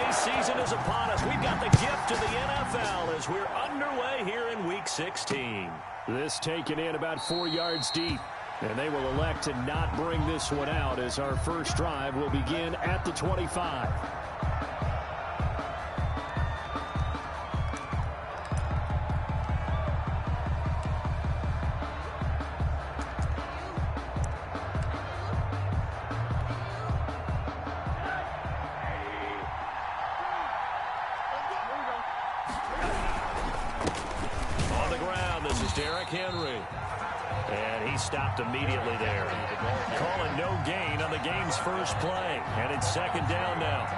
holiday season is upon us. We've got the gift of the NFL as we're underway here in Week 16. This taken in about 4 yards deep. And they will elect to not bring this one out as our first drive will begin at the 25. On the ground, this is Derrick Henry. And he stopped immediately there. Calling no gain on the game's first play. And it's second down now.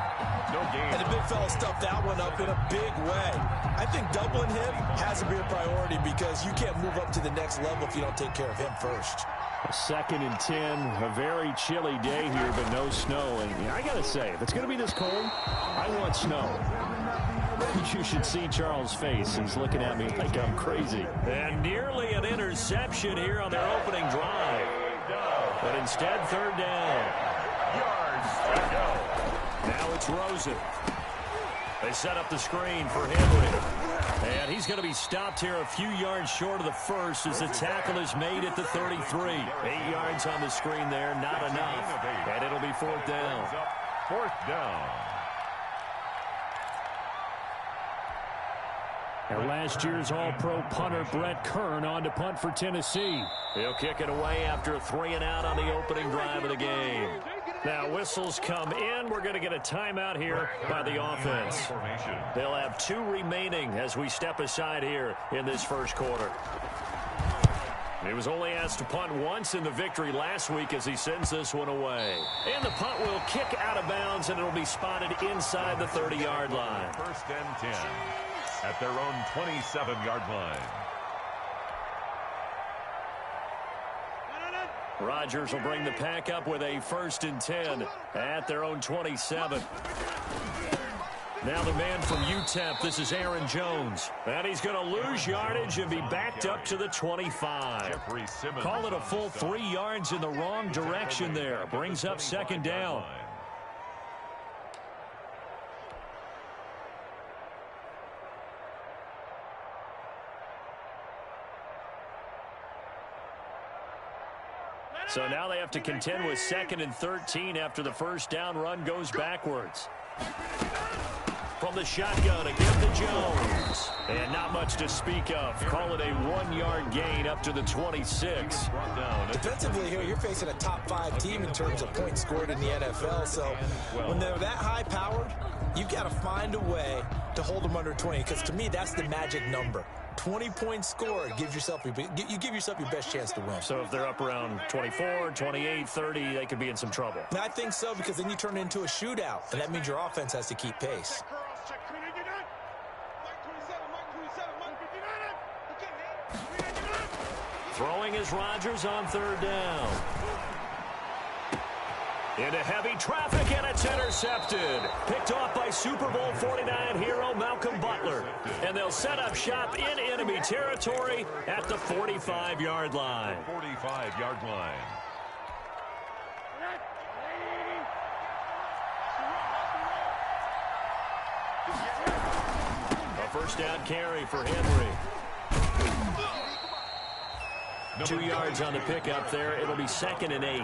No gain. And the big fella stuffed that one up in a big way. I think doubling him has to be a priority because you can't move up to the next level if you don't take care of him first. A 2nd and 10, a very chilly day here, but no snow. And I got to say, if it's going to be this cold, I want snow. You should see Charles' face. He's looking at me like I'm crazy. And nearly an interception here on their opening drive. But instead, third down. Now it's Rosen. They set up the screen for Henry. And he's going to be stopped here a few yards short of the first as the tackle is made at the 33. 8 yards on the screen there, not enough. And it'll be fourth down. Fourth down. And last year's All-Pro punter Brett Kern on to punt for Tennessee. He'll kick it away after a 3 and out on the opening drive of the game. Now whistles come in. We're going to get a timeout here by the offense. They'll have 2 remaining as we step aside here in this first quarter. He was only asked to punt once in the victory last week as he sends this one away. And the punt will kick out of bounds, and it'll be spotted inside the 30-yard line. First and 10 at their own 27-yard line. Rodgers will bring the pack up with a 1st and 10 at their own 27. Now the man from UTEP, this is Aaron Jones. And he's going to lose yardage and be backed up to the 25. Call it a full 3 yards in the wrong direction there. Brings up second down. So now they have to contend with 2nd and 13 after the first down run goes backwards. From the shotgun again to Jones. And not much to speak of. Call it a 1-yard gain up to the 26. Defensively here, you're facing a top 5 team in terms of points scored in the NFL. So when they're that high-powered, you've got to find a way to hold them under 20. Because to me, that's the magic number. 20 points scored gives yourself you give yourself your best chance to win. So if they're up around 24, 28, 30, they could be in some trouble. And I think so, because then you turn it into a shootout, and that means your offense has to keep pace. Throwing is Rodgers on third down. Into heavy traffic, and it's intercepted. Picked off by Super Bowl 49 hero Malcolm Butler. And they'll set up shop in enemy territory at the 45-yard line. 45-yard line. A first down carry for Henry. 2 yards on the pickup there. It'll be 2nd and 8.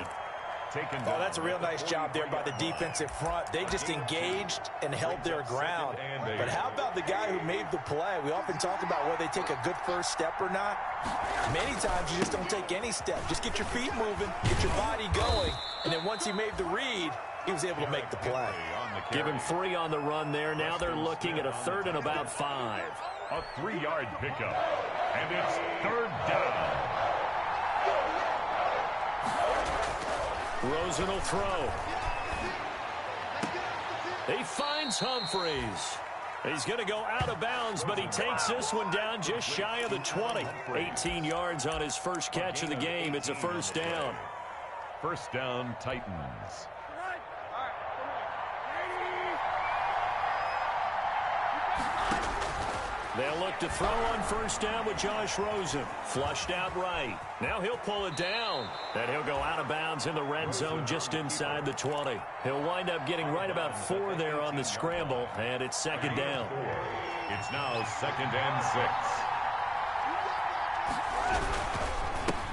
Oh, that's a real nice job there by the defensive front. They just engaged and held their ground. But how about the guy who made the play? We often talk about whether they take a good first step or not. Many times you just don't take any step. Just get your feet moving, get your body going, and then once he made the read, he was able to make the play. Give him 3 on the run there. Now they're looking at a 3rd and about 5. A 3-yard pickup. And it's third down. Rosen will throw. He finds Humphreys. He's going to go out of bounds, but he takes this one down just shy of the 20. 18 yards on his first catch of the game. It's a first down. First down, Titans. They'll look to throw on first down with Josh Rosen. Flushed out right. Now he'll pull it down. And he'll go out of bounds in the red zone just inside the 20. He'll wind up getting right about 4 there on the scramble, and it's second down. It's now 2nd and 6.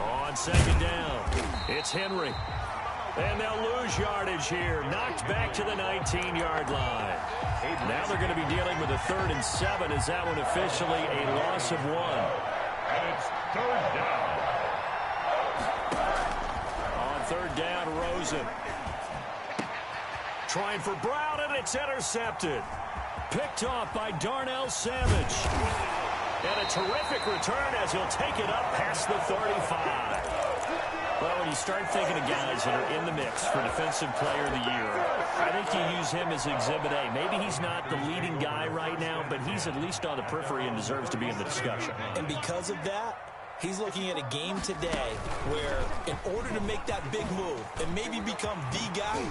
On second down, it's Henry. And they'll lose yardage here. Knocked back to the 19-yard line. Now they're going to be dealing with a 3rd and 7. Is that one officially a loss of 1? And it's 3rd down. On 3rd down, Rosen. Trying for Brown, and it's intercepted. Picked off by Darnell Savage. And a terrific return as he'll take it up past the 35. Well, when you start thinking of guys that are in the mix for Defensive Player of the Year, I think you use him as Exhibit A. Maybe he's not the leading guy right now, but he's at least on the periphery and deserves to be in the discussion. And because of that, he's looking at a game today where in order to make that big move and maybe become the guy,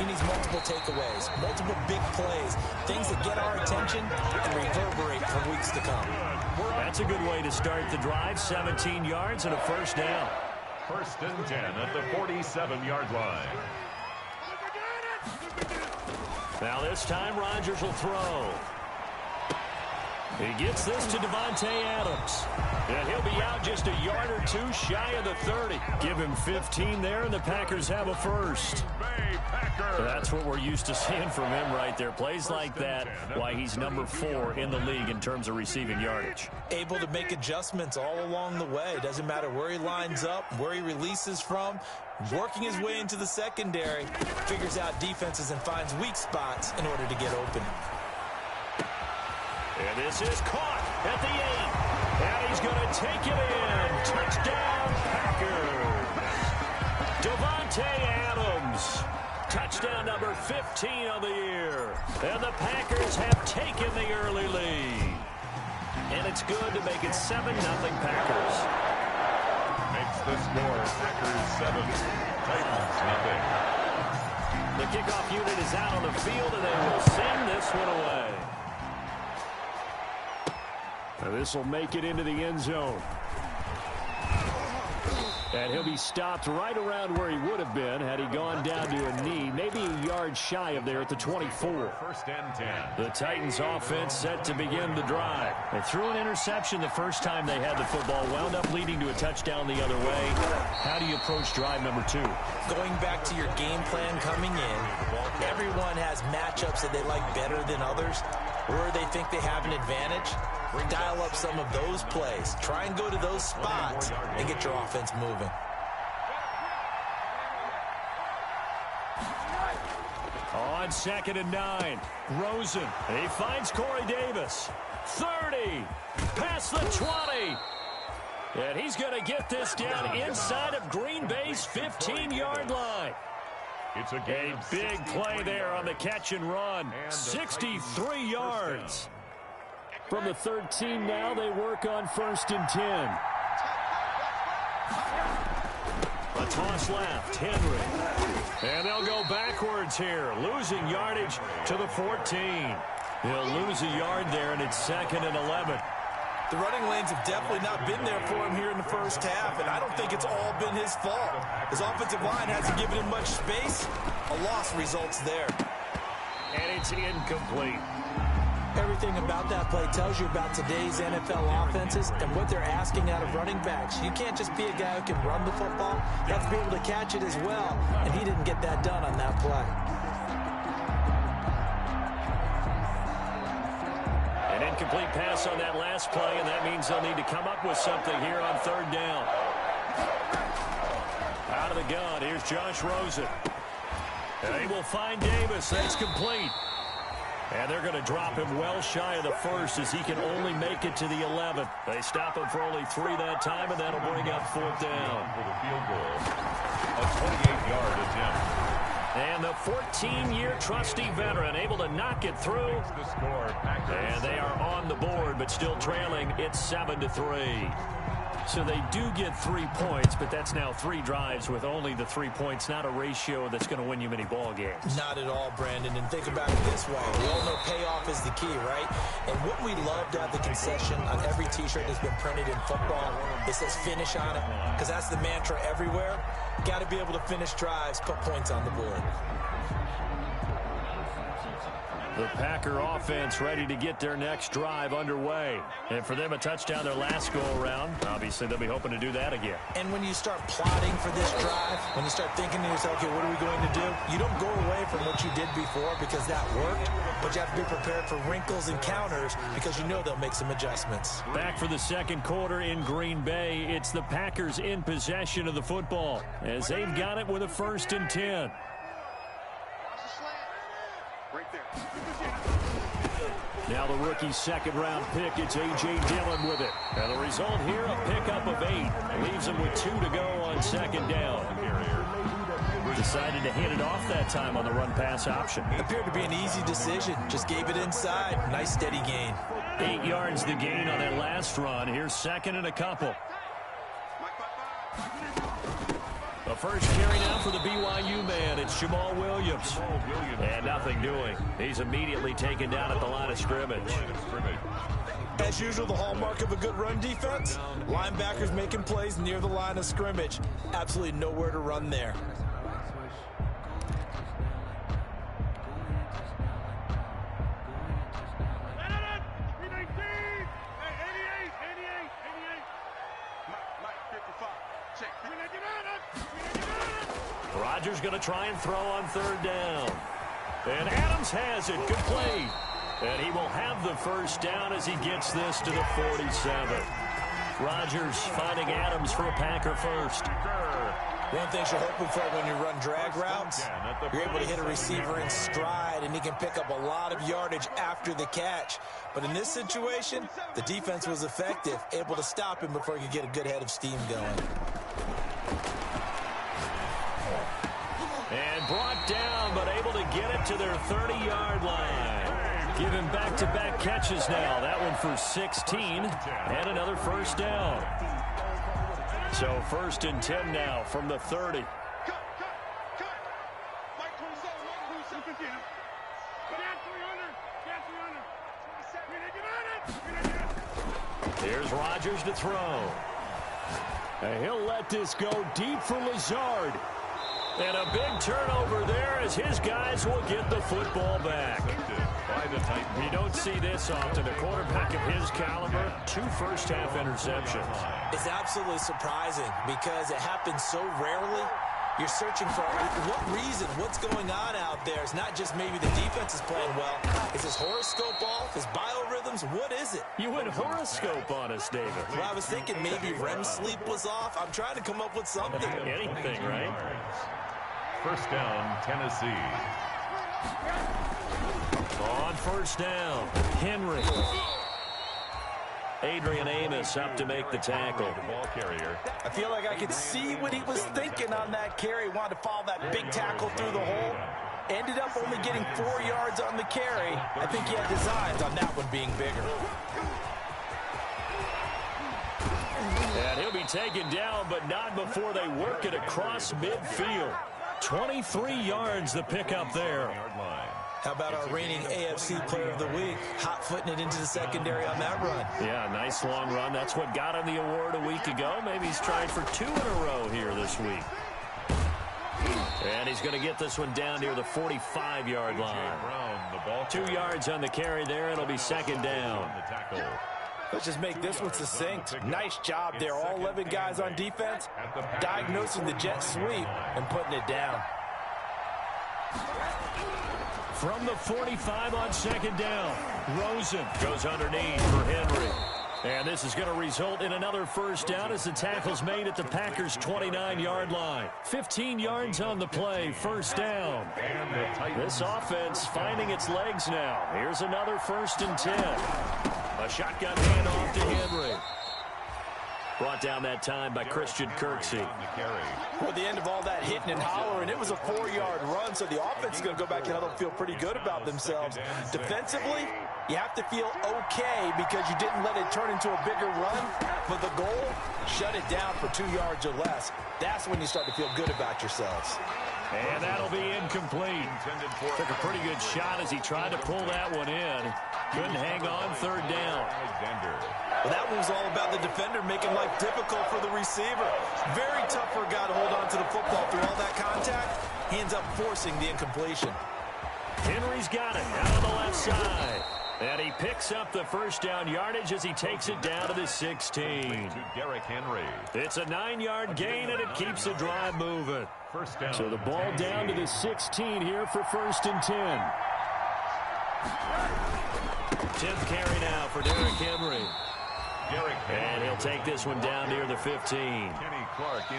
he needs multiple takeaways, multiple big plays, things that get our attention and reverberate for weeks to come. That's a good way to start the drive. 17 yards and a first down. 1st and 10 at the 47-yard line. Now this time Rodgers will throw. He gets this to Davante Adams. And he'll be out just a yard or 2 shy of the 30. Give him 15 there, and the Packers have a first. That's what we're used to seeing from him right there. Plays like that, why he's number 4 in the league in terms of receiving yardage. Able to make adjustments all along the way. Doesn't matter where he lines up, where he releases from. Working his way into the secondary. Figures out defenses and finds weak spots in order to get open. And this is caught at the 8. And he's going to take it in. Touchdown, Packers. Davante Adams. Touchdown number 15 of the year. And the Packers have taken the early lead. And it's good to make it 7-0 Packers. Makes the score Packers 7, Titans nothing. The kickoff unit is out on the field, and they will send this one away. Now this will make it into the end zone. And he'll be stopped right around where he would have been had he gone down to a knee, maybe a yard shy of there at the 24. 1st and 10. The Titans offense set to begin the drive. They threw an interception the first time they had the football, wound up leading to a touchdown the other way. How do you approach drive number 2? Going back to your game plan coming in, everyone has matchups that they like better than others, where they think they have an advantage. Dial up some of those plays. Try and go to those spots and get your offense moving. On 2nd and 9, Rosen. He finds Corey Davis. 30. Past the 20. And he's going to get this down inside of Green Bay's 15-yard line. It's a game. A big play there on the catch and run. 63 yards. From the 13 now, they work on 1st and 10. A toss left, Henry. And they'll go backwards here, losing yardage to the 14. He'll lose a yard there, and it's 2nd and 11. The running lanes have definitely not been there for him here in the first half, and I don't think it's all been his fault. His offensive line hasn't given him much space. A loss results there. And it's incomplete. Everything about that play tells you about today's NFL offenses and what they're asking out of running backs. You can't just be a guy who can run the football. You have to be able to catch it as well, and he didn't get that done on that play. An incomplete pass on that last play, and that means they'll need to come up with something here on 3rd down. Out of the gun, here's Josh Rosen. And he will find Davis. That's complete. And they're going to drop him well shy of the 1st as he can only make it to the 11th. They stop him for only 3 that time, and that'll bring up 4th down. For the field goal, a 28-yard attempt. And the 14-year trusty veteran able to knock it through. The score, Packers. And they are on the board, but still trailing. It's 7-3. So they do get 3 points, but that's now 3 drives with only the 3 points, not a ratio that's going to win you many ball games. Not at all, Brandon. And think about it this way. We all know payoff is the key, right? And what we love to have the concession on every T-shirt that's been printed in football, it says finish on it, because that's the mantra everywhere. Got to be able to finish drives, put points on the board. The Packer offense ready to get their next drive underway. And for them, a touchdown their last go-around. Obviously, they'll be hoping to do that again. And when you start plotting for this drive, when you start thinking to yourself, okay, what are we going to do? You don't go away from what you did before because that worked, but you have to be prepared for wrinkles and counters because you know they'll make some adjustments. Back for the second quarter in Green Bay. It's the Packers in possession of the football as they've got it with a 1st and 10. Now the rookie second-round pick, it's A.J. Dillon with it. And the result here, a pickup of 8. Leaves him with 2 to go on 2nd down. Decided to hit it off that time on the run-pass option. Appeared to be an easy decision. Just gave it inside. Nice steady gain. 8 yards the gain on that last run. Here's 2nd and a couple. The first carry now for the BYU man. It's Jamal Williams. And nothing doing. He's immediately taken down at the line of scrimmage. As usual, the hallmark of a good run defense, linebackers making plays near the line of scrimmage. Absolutely nowhere to run there. Rodgers going to try and throw on 3rd down. And Adams has it. Good play. And he will have the 1st down as he gets this to the 47. Rodgers finding Adams for a Packer 1st. One thing you're hoping for when you run drag routes, you're able to hit a receiver in stride, and he can pick up a lot of yardage after the catch. But in this situation, the defense was effective, able to stop him before he could get a good head of steam going. And brought down, but able to get it to their 30-yard line. Give him back-to-back catches now. That one for 16, and another 1st down. So 1st and 10 now from the 30. Here's Rodgers to throw. And he'll let this go deep for Lazard. And a big turnover there as his guys will get the football back. You don't see this often. A quarterback of his caliber, 2 first-half interceptions. It's absolutely surprising because it happens so rarely. You're searching for what reason, what's going on out there. It's not just maybe the defense is playing well. Is his horoscope off? His biorhythms? What is it? You went horoscope on us, David. Well, I was thinking maybe REM sleep was off. I'm trying to come up with something. Anything, right? 1st down, Tennessee. On 1st down, Henry. Adrian Amos up to make the tackle. Ball carrier. I feel like I could see what he was thinking on that carry. Wanted to follow that big tackle through the hole. Ended up only getting 4 yards on the carry. I think he had designs on that one being bigger. And he'll be taken down, but not before they work it across midfield. 23 yards the pickup there. How about our reigning AFC Player of the Week, hot-footing it into the secondary on that run? Yeah, nice long run. That's what got him the award a week ago. Maybe he's trying for 2 in a row here this week. And he's going to get this one down near the 45-yard line. 2 yards on the carry there. It'll be 2nd down. Let's just make this one succinct. Nice job there. All 11 guys on defense diagnosing the jet sweep and putting it down. From the 45 on 2nd down, Rosen goes underneath for Henry. And this is going to result in another 1st down as the tackle's made at the Packers' 29-yard line. 15 yards on the play, 1st down. This offense finding its legs now. Here's another 1st and 10. A shotgun handoff to Henry. Brought down that time by Christian Kirksey. Well, the end of all that hitting and hollering, it was a 4-yard run, so the offense is going to go back and they'll feel pretty good about themselves. Defensively, you have to feel okay because you didn't let it turn into a bigger run, but the goal, shut it down for 2 yards or less. That's when you start to feel good about yourselves. And that'll be incomplete. Took a pretty good shot as he tried to pull that one in. Couldn't hang on, third down. Well, that one was all about the defender making life difficult for the receiver. Very tough for a guy to hold on to the football through all that contact. He ends up forcing the incompletion. Henry's got it out on the left side. And he picks up the first down yardage as he takes it down to the 16. It's a 9-yard gain, and it keeps the drive moving. First down. So the ball down to the 16 here for 1st and 10. 10th carry now for Derrick Henry. And he'll take this one down near the 15.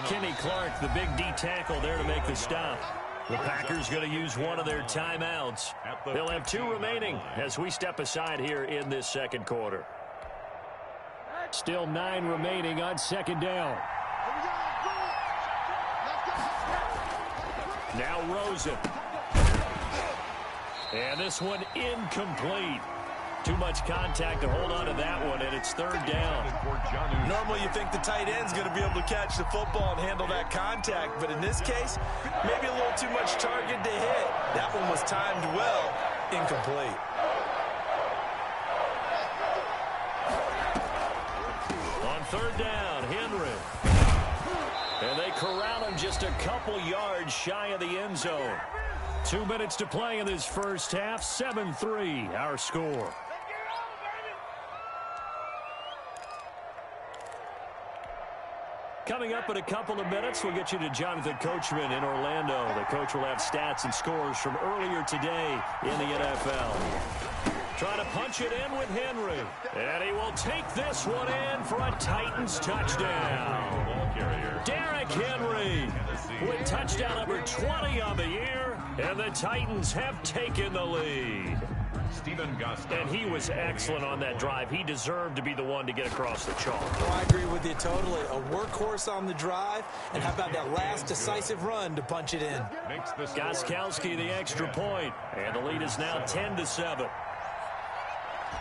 Kenny Clark, the big D tackle there to make the stop. The Packers going to use one of their timeouts. They'll have 2 remaining as we step aside here in this second quarter. Still 9 remaining on 2nd down. Now Rosen. And this one incomplete. Too much contact to hold on to that one, and it's 3rd down. Normally you think the tight end's going to be able to catch the football and handle that contact, but in this case, maybe a little too much target to hit. That one was timed well, incomplete. On 3rd down, Henry. And they corral him just a couple yards shy of the end zone. 2 minutes to play in this first half. 7-3, our score. Coming up in a couple of minutes, we'll get you to Jonathan Coachman in Orlando. The coach will have stats and scores from earlier today in the NFL. Trying to punch it in with Henry. And he will take this one in for a Titans touchdown. Derrick Henry with touchdown number 20 on the year. And the Titans have taken the lead. And he was excellent on that drive. He deserved to be the one to get across the chalk. Oh, I agree with you totally. A workhorse on the drive. And how about that last decisive run to punch it in? Gostkowski the extra point. And the lead is now 10-7.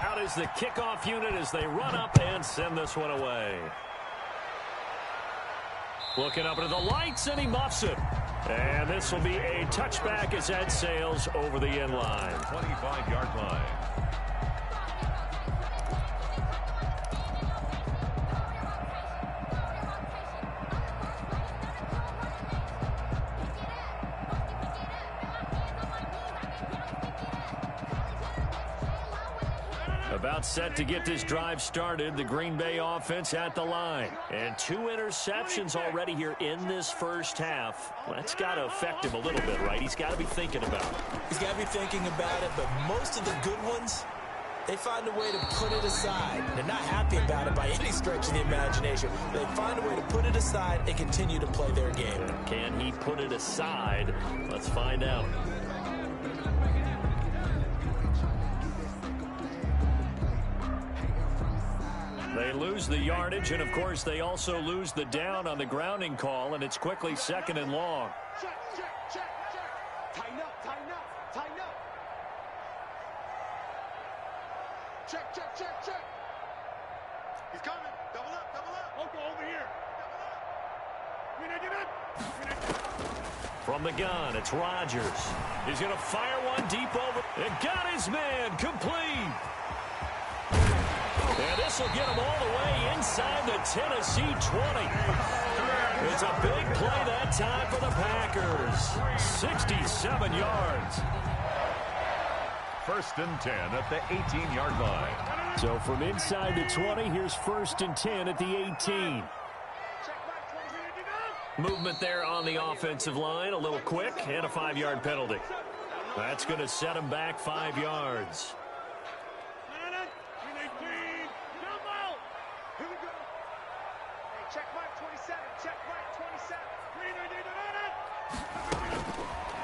Out is the kickoff unit as they run up and send this one away. Looking up into the lights, and he muffs it. And this will be a touchback as that sails over the end line. 25-yard line. About set to get this drive started, the Green Bay offense at the line. And 2 interceptions already here in this first half. That's got to affect him a little bit, right? He's got to be thinking about it. He's got to be thinking about it, but most of the good ones, they find a way to put it aside. They're not happy about it by any stretch of the imagination. They find a way to put it aside and continue to play their game. Can he put it aside? Let's find out. They lose the yardage, and of course they also lose the down on the grounding call, and it's quickly 2nd and long. Check. Tighten up. Check. He's coming. Double up. Okay, over here. Double up. From the gun, it's Rodgers. He's going to fire one deep over. And got his man complete. And this will get him all the way inside the Tennessee 20. It's a big play that time for the Packers. 67 yards. 1st and 10 at the 18-yard line. So from inside the 20, here's 1st and 10 at the 18. Movement there on the offensive line, a little quick, and a 5-yard penalty. That's going to set him back 5 yards.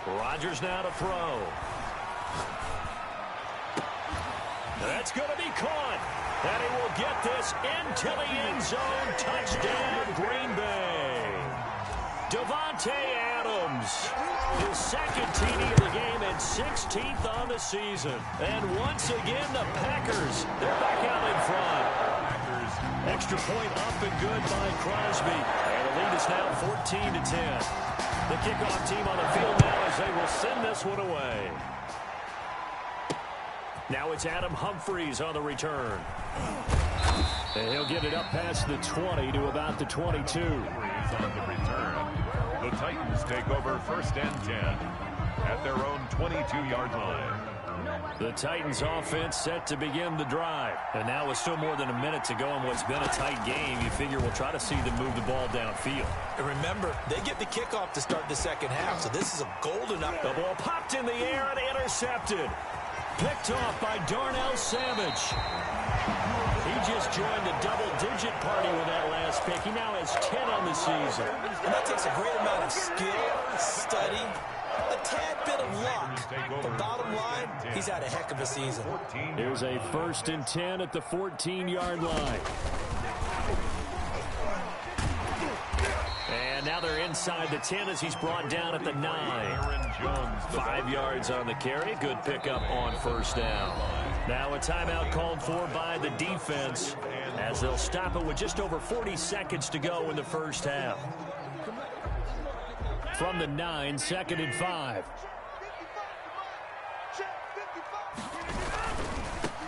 Rodgers now to throw. That's going to be caught. And he will get this into the end zone. Touchdown, Green Bay. Davante Adams, his second TD of the game and 16th on the season. And once again, the Packers, they're back out in front. Extra point up and good by Crosby. And the lead is now 14-10. The kickoff team on the field now as they will send this one away. Now it's Adam Humphries on the return. And he'll get it up past the 20 to about the 22. On the return. The Titans take over 1st and 10 at their own 22-yard line. The Titans offense set to begin the drive. And now with still more than a minute to go in what's been a tight game, you figure we'll try to see them move the ball downfield. And remember, they get the kickoff to start the second half, so this is a golden up. The ball popped in the air and intercepted. Picked off by Darnell Savage. He just joined the double-digit party with that last pick. He now has 10 on the season. And that takes a great amount of skill, study, a tad bit of luck. But bottom line, he's had a heck of a season. Here's a 1st and 10 at the 14-yard line. And now they're inside the 10 as he's brought down at the 9. 5 yards on the carry. Good pickup on 1st down. Now a timeout called for by the defense as they'll stop it with just over 40 seconds to go in the first half. From the 9, 2nd and 5.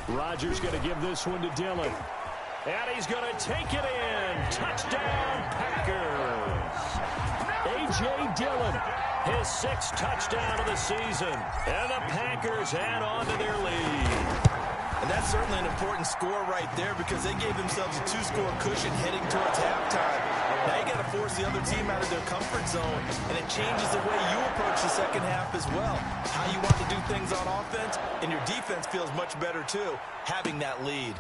Rodgers going to give this one to Dillon. And he's going to take it in. Touchdown, Packers. A.J. Dillon, his 6th touchdown of the season. And the Packers add on to their lead. And that's certainly an important score right there because they gave themselves a 2-score cushion heading towards halftime. Now you got to force the other team out of their comfort zone, and it changes the way you approach the second half as well. How you want to do things on offense, and your defense feels much better too, having that lead.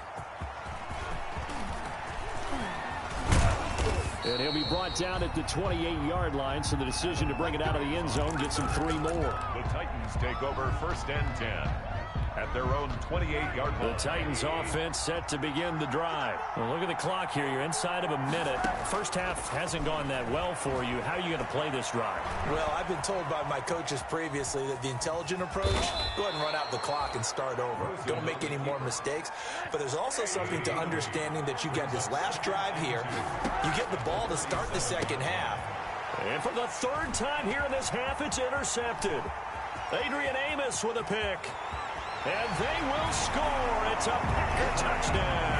And he'll be brought down at the 28-yard line, so the decision to bring it out of the end zone gets him 3 more. The Titans take over 1st and 10 at their own 28-yard line. The Titans offense set to begin the drive. Well, look at the clock here. You're inside of a minute. First half hasn't gone that well for you. How are you going to play this drive? Well, I've been told by my coaches previously that the intelligent approach, go ahead and run out the clock and start over. Don't make any more mistakes. But there's also something to understanding that you got this last drive here. You get the ball to start the second half. And for the 3rd time here in this half, it's intercepted. Adrian Amos with a pick. And they will score. It's a Packer touchdown.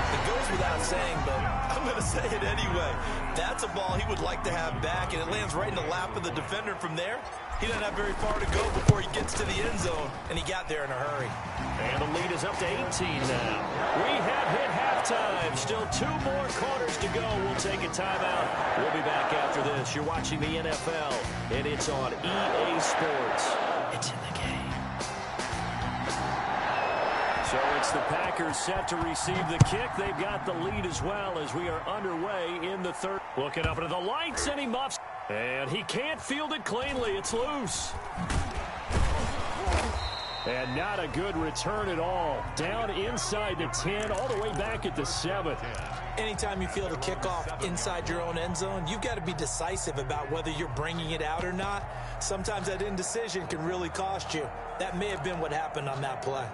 It goes without saying, but I'm going to say it anyway. That's a ball he would like to have back, and it lands right in the lap of the defender from there. He doesn't have very far to go before he gets to the end zone, and he got there in a hurry. And the lead is up to 18 now. We have hit halftime. Still 2 more quarters to go. We'll take a timeout. We'll be back after this. You're watching the NFL, and it's on EA Sports. It's in the game. So it's the Packers set to receive the kick. They've got the lead as well as we are underway in the 3rd. Looking up into the lights, and he muffs. And he can't field it cleanly. It's loose. And not a good return at all. Down inside the 10, all the way back at the 7. Anytime you field a kickoff inside your own end zone, you've got to be decisive about whether you're bringing it out or not. Sometimes that indecision can really cost you. That may have been what happened on that play.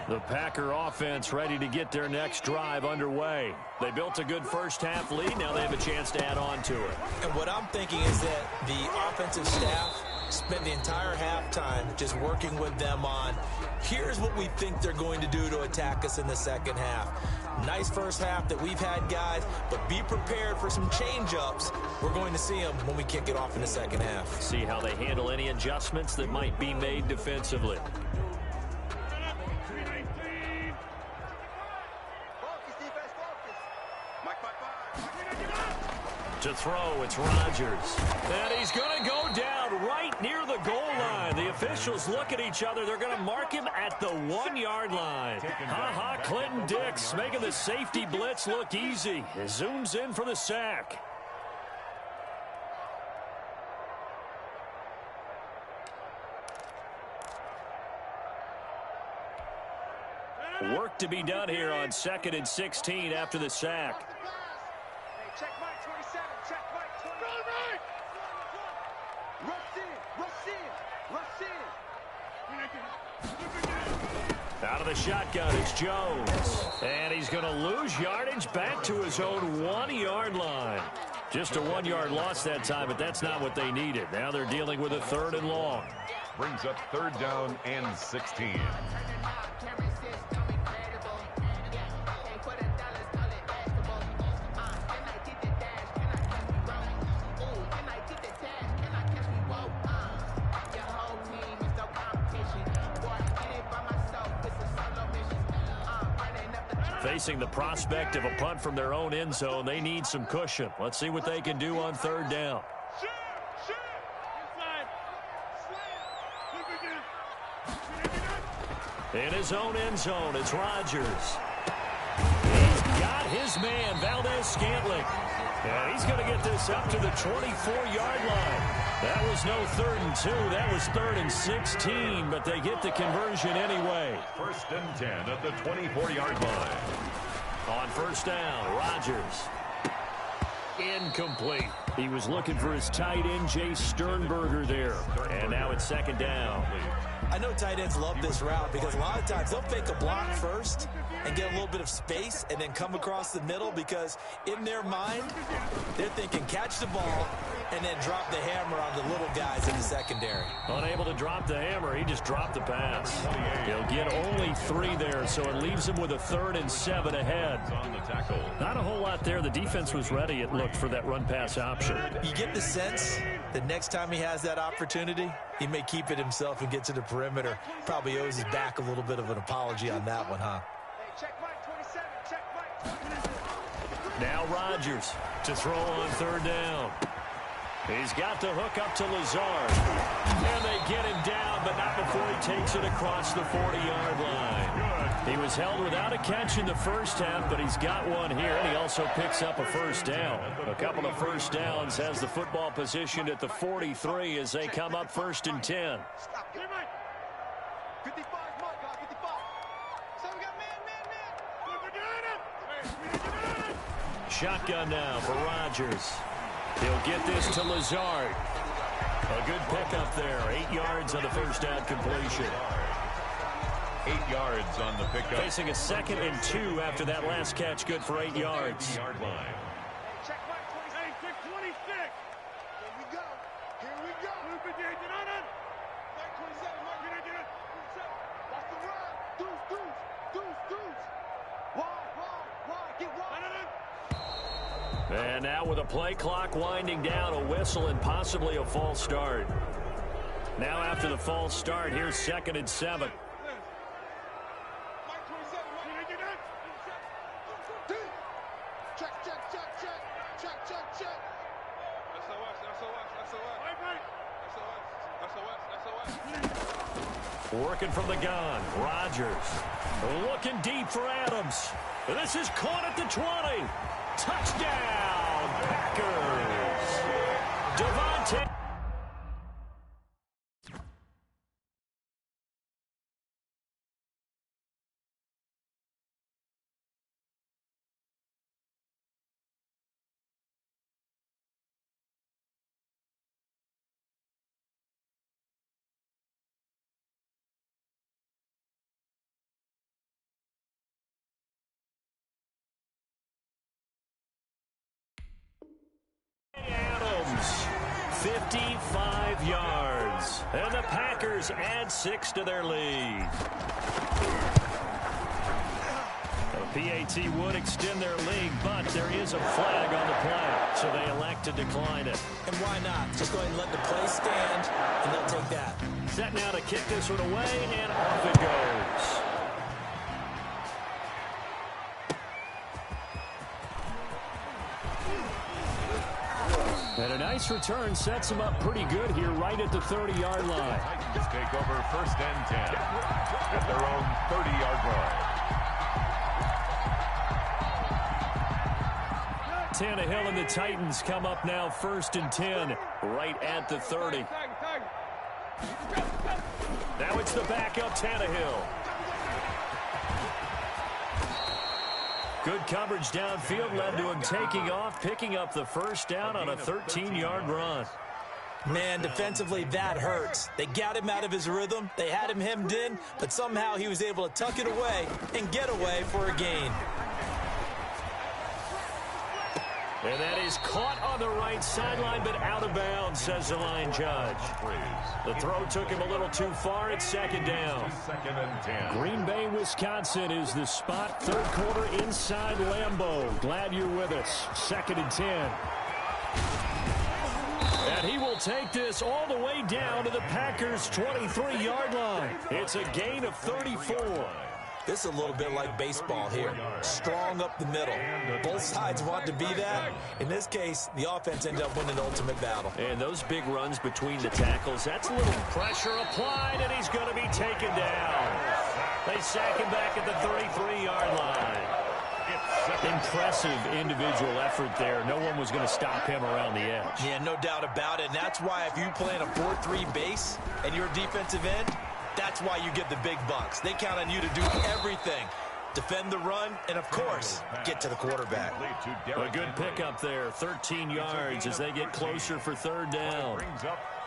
The Packer offense ready to get their next drive underway. They built a good first half lead. Now they have a chance to add on to it. And what I'm thinking is that the offensive staff spent the entire halftime just working with them on, here's what we think they're going to do to attack us in the second half. Nice first half that we've had, guys, but be prepared for some change-ups. We're going to see them when we kick it off in the second half. See how they handle any adjustments that might be made defensively. To throw, it's Rodgers. And he's going to go down right near the goal line. The officials look at each other. They're going to mark him at the 1-yard line. Ha-ha, Clinton Dix making the safety blitz look easy. He zooms in for the sack. Work to be done here on 2nd and 16 after the sack. Hey, check Mike 27. Check Mike 20. Rush in. Out of the shotgun, it's Jones. And he's going to lose yardage back to his own 1-yard line. Just a 1-yard loss that time, but that's not what they needed. Now they're dealing with a 3rd and long. Brings up 3rd down and 16. Facing the prospect of a punt from their own end zone, they need some cushion. Let's see what they can do on 3rd down. In his own end zone, it's Rodgers. He's got his man, Valdez-Scantling. And he's going to get this up to the 24-yard line. That was no 3rd and 2. That was 3rd and 16, but they get the conversion anyway. 1st and 10 at the 24-yard line. On 1st down, Rodgers. Incomplete. He was looking for his tight end, Jay Sternberger there. And now it's 2nd down. I know tight ends love this route because a lot of times they'll fake a block first and get a little bit of space and then come across the middle because in their mind, they're thinking catch the ball and then drop the hammer on the little guys in the secondary. Unable to drop the hammer, he just dropped the pass. He'll get only 3 there, so it leaves him with a 3rd and 7 ahead. Not a whole lot there. The defense was ready, it looked, for that run-pass option. You get the sense that next time he has that opportunity, he may keep it himself and get to the perimeter. Probably owes his back a little bit of an apology on that one, huh? Check Mike 27. Check Mike 27. Now Rodgers to throw on 3rd down. He's got the hook up to Lazard. And they get him down, but not before he takes it across the 40-yard line. He was held without a catch in the first half, but he's got one here, and he also picks up a 1st down. A couple of 1st downs, has the football positioned at the 43 as they come up 1st and 10. Stop. 55, Mark, 55. So we got man. Shotgun now for Rodgers. He'll get this to Lazard. A good pickup there. 8 yards on the 1st down completion. 8 yards on the pickup. Facing a 2nd and 2 after that last catch. Good for 8 yards. 8-yard line. Check Mike 26. 26. Here we go. Here we go. Mike 27. Mark 27. Watch the run. Deuce. Wide. Get wide. And now with a play clock winding down, a whistle and possibly a false start. Now after the false start, here's 2nd and 7. Working from the gun, Rodgers. Looking deep for Adams. This is caught at the 20. Touchdown, Packers. Devontae. Adams, 55 yards. And the Packers add 6 to their lead. The PAT would extend their lead, but there is a flag on the play, so they elect to decline it. And why not? Just go ahead and let the play stand, and they'll take that. Set now to kick this one away, and off it goes. And a nice return sets them up pretty good here right at the 30-yard line. Titans take over 1st and 10 at their own 30-yard line. Tannehill and the Titans come up now 1st and 10 right at the 30. Now it's the backup Tannehill. Good coverage downfield led to him taking off, picking up the first down on a 13-yard run. Man, defensively, that hurts. They got him out of his rhythm. They had him hemmed in, but somehow he was able to tuck it away and get away for a gain. And that is caught on the right sideline, but out of bounds, says the line judge. The throw took him a little too far. It's second down. Second and 10. Green Bay, Wisconsin is the spot. Third quarter inside Lambeau. Glad you're with us. Second and 10. And he will take this all the way down to the Packers' 23-yard line. It's a gain of 34. This is a little bit like baseball here. Strong up the middle. Both sides want to be that. In this case, the offense ended up winning the ultimate battle. And those big runs between the tackles, that's a little pressure applied, and he's going to be taken down. They sack him back at the 33-yard line. Impressive individual effort there. No one was going to stop him around the edge. Yeah, no doubt about it. And that's why if you play in a 4-3 base and you're a defensive end, that's why you get the big bucks. They count on you to do everything. Defend the run, and, of course, get to the quarterback. A good pickup there, 13 yards as they get closer for third down.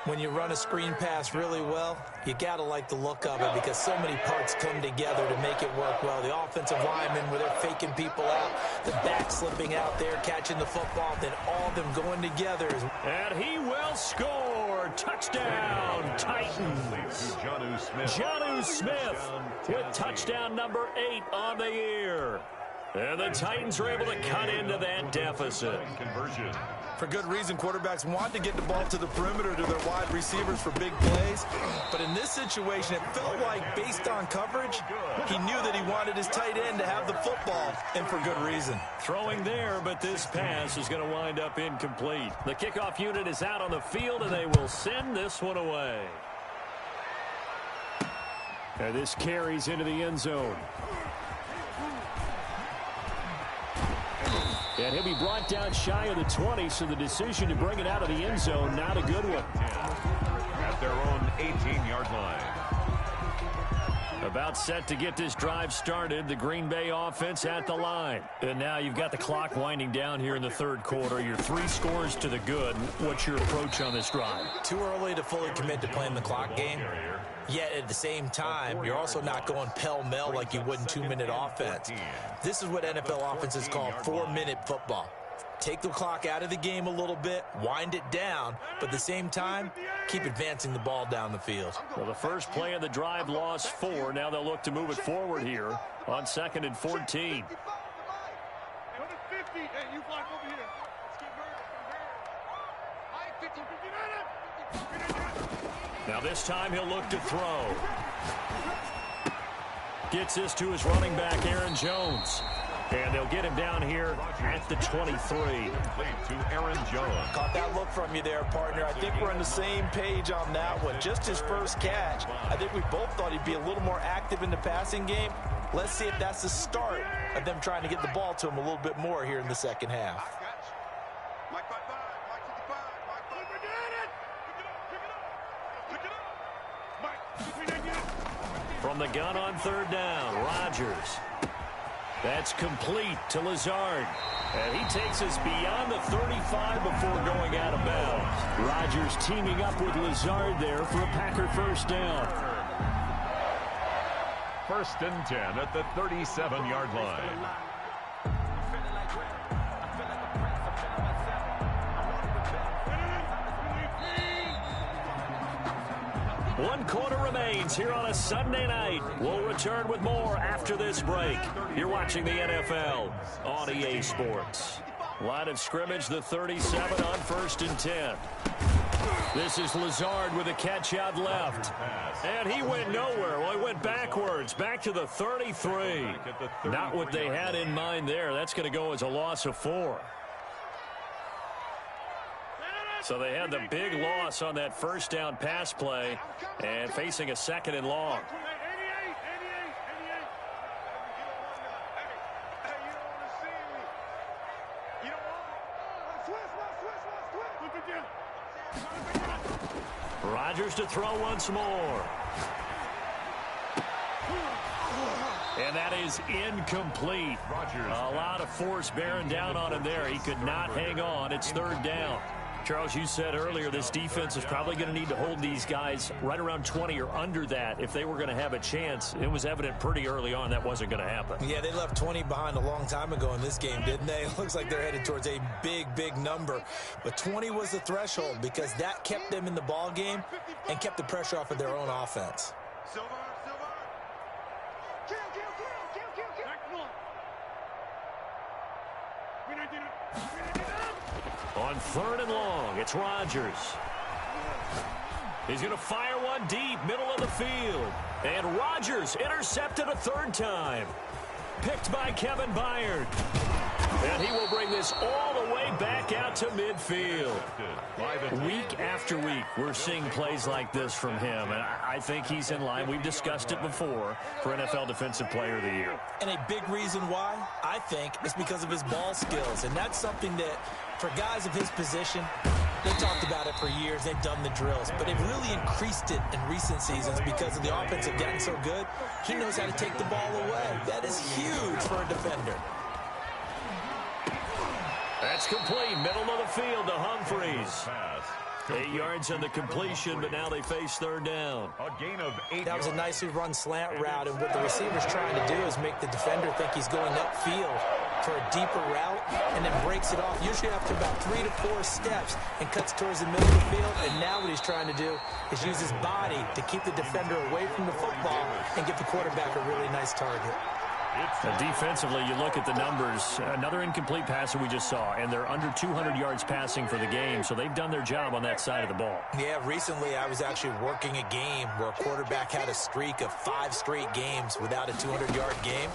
When you run a screen pass really well, you got to like the look of it because so many parts come together to make it work well. The offensive linemen, where they're faking people out, the back slipping out there, catching the football, then all of them going together. And he will score. Touchdown, Titans. Jonnu Smith with touchdown number 8 on the year. And the Titans are able to cut into that deficit. For good reason, quarterbacks want to get the ball to the perimeter to their wide receivers for big plays. But in this situation, it felt like, based on coverage, he knew that he wanted his tight end to have the football, and for good reason. Throwing there, but this pass is going to wind up incomplete. The kickoff unit is out on the field, and they will send this one away. And this carries into the end zone. And he'll be brought down shy of the 20, so the decision to bring it out of the end zone, not a good one. At their own 18-yard line. About set to get this drive started, the Green Bay offense at the line. And now you've got the clock winding down here in the third quarter. You're 3 scores to the good. What's your approach on this drive? Too early to fully commit to playing the clock game. Yet at the same time, you're also not going pell-mell like you would in 2-minute offense. This is what NFL offenses call 4-minute football. Take the clock out of the game a little bit, wind it down, but at the same time, keep advancing the ball down the field. Well, the first play of the drive lost 4. Now they'll look to move it forward here on 2nd and 14. Now this time he'll look to throw. Gets this to his running back, Aaron Jones. And they'll get him down here at the 23. To Aaron Jones. Caught that look from you there, partner. I think we're on the same page on that one. Just his first catch. I think we both thought he'd be a little more active in the passing game. Let's see if that's the start of them trying to get the ball to him a little bit more here in the second half. From the gun on third down, Rodgers. That's complete to Lazard. And he takes us beyond the 35 before going out of bounds. Rodgers teaming up with Lazard there for a Packer first down. 1st and 10 at the 37-yard line. One quarter remains here on a Sunday night. We'll return with more after this break. You're watching the NFL on EA Sports. Line of scrimmage, the 37 on 1st and 10. This is Lazard with a catch out left. And he went nowhere. Well, he went backwards, back to the 33. Not what they had in mind there. That's going to go as a loss of 4. So they had the big loss on that first down pass play and facing a 2nd and long. Rodgers to throw once more. And that is incomplete. A lot of force bearing down on him there. He could not hang on. It's third down. Charles, you said earlier this defense is probably going to need to hold these guys right around 20 or under that if they were going to have a chance. It was evident pretty early on that wasn't going to happen. Yeah, they left 20 behind a long time ago in this game, didn't they? It looks like they're headed towards a big, big number. But 20 was the threshold because that kept them in the ball game and kept the pressure off of their own offense. Silver. Kill. Come on. On third and long, it's Rodgers. He's going to fire one deep, middle of the field. And Rodgers intercepted a third time. Picked by Kevin Byard. And he will bring this all the way back out to midfield. Week after week, we're seeing plays like this from him. And I think he's in line. We've discussed it before for NFL Defensive Player of the Year. And a big reason why, I think, is because of his ball skills. And that's something that, for guys of his position, they talked about it for years. They've done the drills. But they've really increased it in recent seasons because of the offense have gotten so good. He knows how to take the ball away. That is huge for a defender. That's complete. Middle of the field to Humphreys. 8 yards on the completion, but now they face third down. A gain of 8 That was a nicely run slant route, and what the receiver's trying to do is make the defender think he's going upfield for a deeper route, and then breaks it off, usually after about 3 to 4 steps, and cuts towards the middle of the field. And now what he's trying to do is use his body to keep the defender away from the football and get the quarterback a really nice target. Defensively, you look at the numbers. Another incomplete pass that we just saw, and they're under 200 yards passing for the game, so they've done their job on that side of the ball. Yeah, recently I was actually working a game where a quarterback had a streak of 5 straight games without a 200-yard game.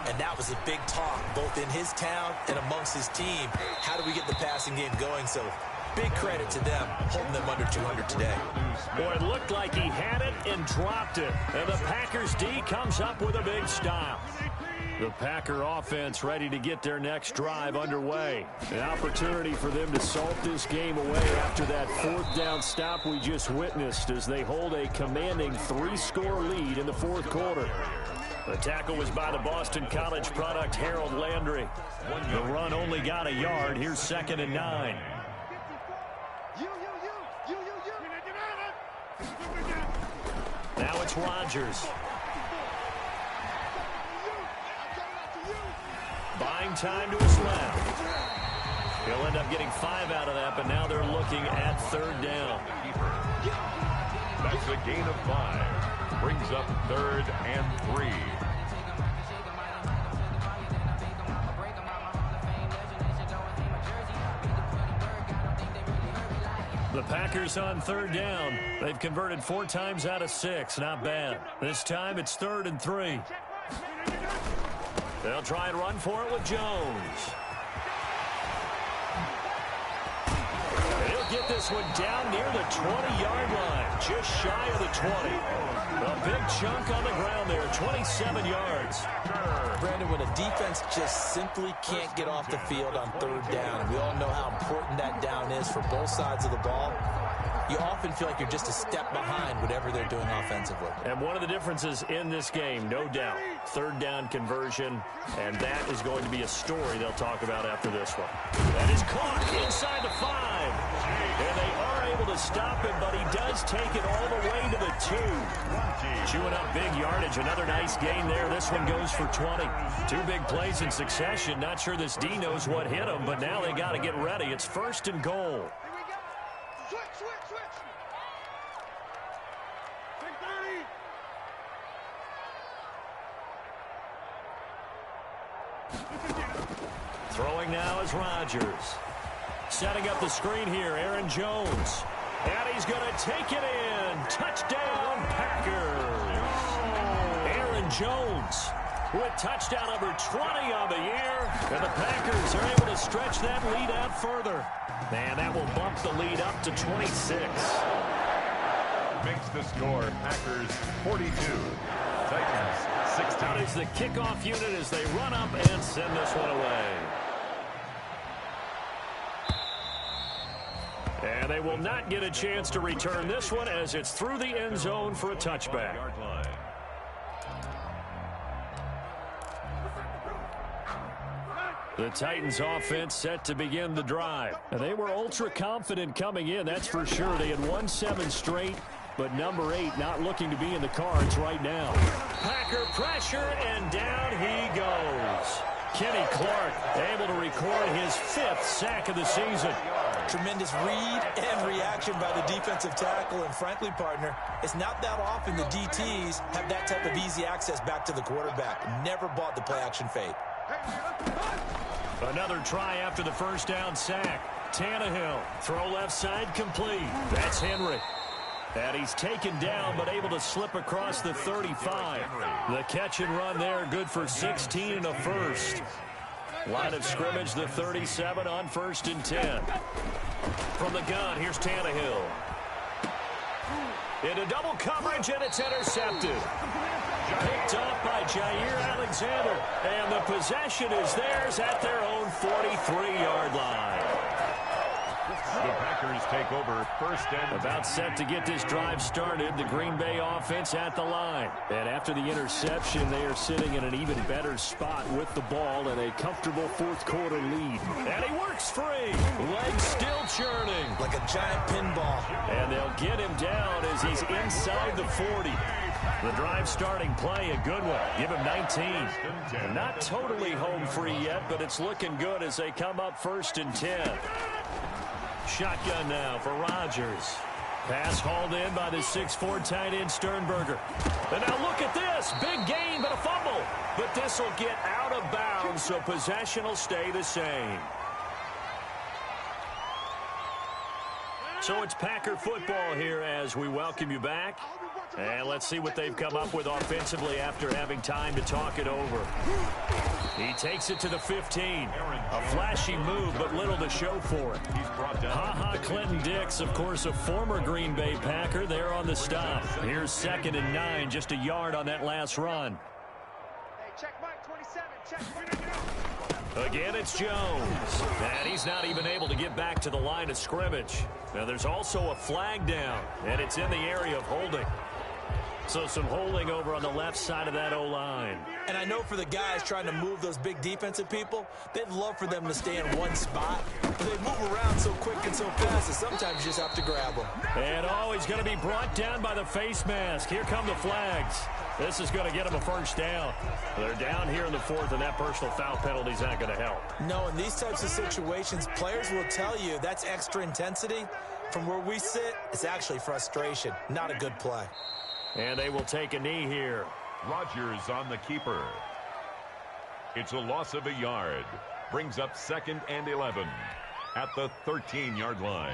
And that was a big talk, both in his town and amongst his team. How do we get the passing game going? So big credit to them, holding them under 200 today. Boy, it looked like he had it and dropped it. And the Packers D comes up with a big stop. The Packer offense ready to get their next drive underway. An opportunity for them to salt this game away after that fourth down stop we just witnessed as they hold a commanding 3-score lead in the fourth quarter. The tackle was by the Boston College product Harold Landry. The run only got a yard. Here's 2nd and 9. Now it's Rodgers. Buying time to his left. He'll end up getting 5 out of that, but now they're looking at third down. That's a gain of 5. Brings up 3rd and 3. The Packers on third down. They've converted 4 times out of 6. Not bad. This time it's 3rd and 3. They'll try and run for it with Jones. He'll get this one down near the 20-yard line, just shy of the 20. A big chunk on the ground there, 27 yards. Brandon, when a defense just simply can't get off the field on third down, we all know how important that down is for both sides of the ball. You often feel like you're just a step behind whatever they're doing offensively. And one of the differences in this game, no doubt, third down conversion, and that is going to be a story they'll talk about after this one. That is caught inside the 5. And they are able to stop him, but he does take it all the way to the 2. Chewing up big yardage, another nice gain there. This one goes for 20. 2 big plays in succession. Not sure this D knows what hit him, but now they got to get ready. It's 1st and goal. Switch. Take 30. Throwing now is Rodgers. Setting up the screen here, Aaron Jones. And he's going to take it in. Touchdown, Packers. Aaron Jones with touchdown number 20 on the year. And the Packers are able to stretch that lead out further. And that will bump the lead up to 26. Makes the score Packers 42. Titans 16. Out is the kickoff unit as they run up and send this one away. And they will not get a chance to return this one as it's through the end zone for a touchback. The Titans offense set to begin the drive. And they were ultra confident coming in, that's for sure. They had won 7 straight, but number 8 not looking to be in the cards right now. Packer pressure, and down he goes. Kenny Clark able to record his 5th sack of the season. Tremendous read and reaction by the defensive tackle. And frankly, partner, it's not that often the DTs have that type of easy access back to the quarterback. Never bought the play-action fake. Another try after the first down sack. Tannehill, throw left side complete. That's Henry. And he's taken down, but able to slip across the 35. The catch and run there, good for 16 and a first. Line of scrimmage, the 37 on 1st and 10. From the gun, here's Tannehill. Into double coverage, and it's intercepted. Picked off by Jair Alexander. And the possession is theirs at their own 43-yard line. The Packers take over 1st and about set to get this drive started. The Green Bay offense at the line. And after the interception, they are sitting in an even better spot with the ball and a comfortable 4th quarter lead. And he works free. Legs still churning. Like a giant pinball. And they'll get him down as he's inside the 40. The drive starting play, a good one. Give him 19. And not totally home free yet, but it's looking good as they come up 1st and 10. Shotgun now for Rodgers. Pass hauled in by the 6'4" tight end Sternberger. And now look at this. Big gain, but a fumble. But this will get out of bounds, so possession will stay the same. So it's Packer football here as we welcome you back. And let's see what they've come up with offensively after having time to talk it over. He takes it to the 15. A flashy move, but little to show for it. Ha-ha Clinton-Dix, of course, a former Green Bay Packer, there on the stop. Here's 2nd and 9, just a yard on that last run. Hey, check Mike 27. Check. Again, it's Jones. And he's not even able to get back to the line of scrimmage. Now, there's also a flag down, and it's in the area of holding. So some holding over on the left side of that O-line. And I know for the guys trying to move those big defensive people, they'd love for them to stay in one spot. But they move around so quick and so fast that sometimes you just have to grab them. And he's going to be brought down by the face mask. Here come the flags. This is going to get them a first down. They're down here in the 4th, and that personal foul penalty is not going to help. No, in these types of situations, players will tell you that's extra intensity. From where we sit, it's actually frustration. Not a good play. And they will take a knee here. Rodgers on the keeper. It's a loss of a yard. Brings up 2nd and 11 at the 13-yard line.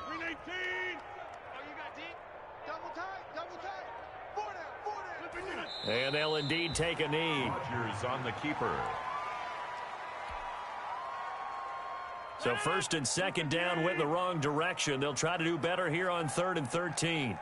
319. Oh, you got deep. Double tight. 4 down. And they'll indeed take a knee. Rodgers on the keeper. So 1st and 2nd down went in the wrong direction. They'll try to do better here on 3rd and 13.